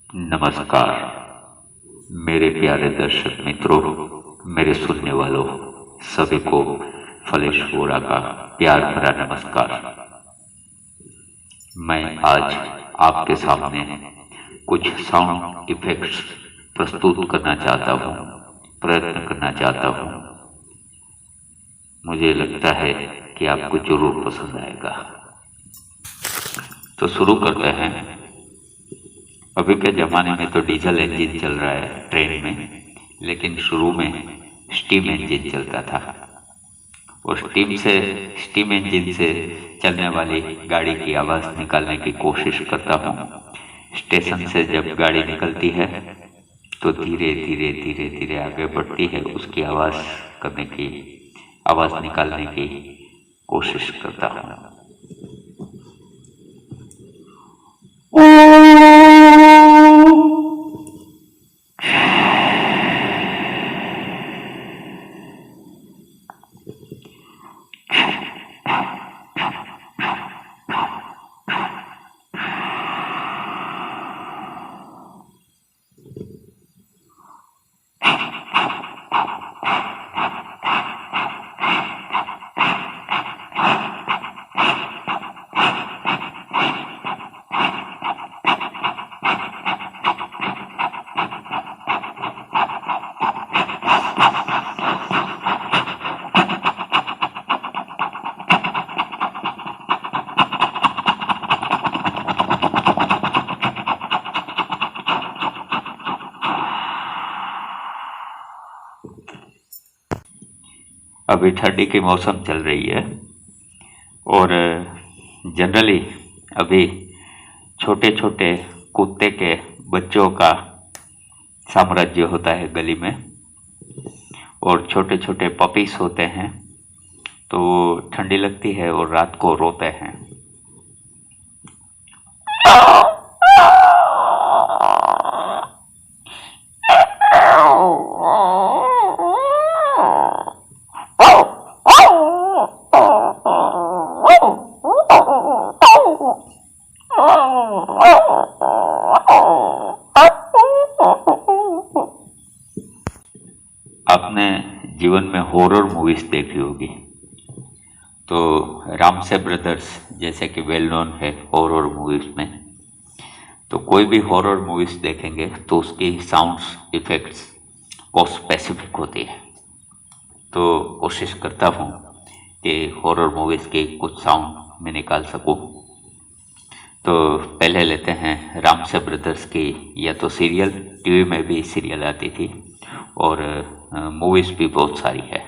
नमस्कार मेरे प्यारे दर्शक मित्रों, मेरे सुनने वालों सभी को फलेश वोरा का प्यार भरा नमस्कार। मैं आज आपके सामने कुछ साउंड इफेक्ट्स प्रस्तुत करना चाहता हूँ, प्रयत्न करना चाहता हूँ। मुझे लगता है कि आपको जरूर पसंद आएगा। तो शुरू करते हैं। अभी के ज़माने में तो डीजल इंजन चल रहा है ट्रेन में, लेकिन शुरू में स्टीम इंजन चलता था। और स्टीम इंजन से चलने वाली गाड़ी की आवाज़ निकालने की कोशिश करता हूँ। स्टेशन से जब गाड़ी निकलती है तो धीरे धीरे धीरे धीरे आगे बढ़ती है, उसकी आवाज़ निकालने की कोशिश करता हूँ। अभी ठंडी की मौसम चल रही है और जनरली अभी छोटे छोटे कुत्ते के बच्चों का साम्राज्य होता है गली में, और छोटे छोटे पपीस होते हैं। तो ठंडी लगती है और रात को रोते हैं। आपने जीवन में हॉरर मूवीज देखी होगी, तो रामसे ब्रदर्स जैसे कि वेल नोन है हॉरर मूवीज में। तो कोई भी हॉरर मूवीज देखेंगे तो उसकी साउंड्स इफेक्ट्स को स्पेसिफिक होती है। तो कोशिश करता हूँ कि हॉरर मूवीज के कुछ साउंड मैं निकाल सकूँ। तो पहले लेते हैं रामसे ब्रदर्स की, या तो सीरियल, टीवी में भी सीरियल आती थी और मूवीज भी बहुत सारी है।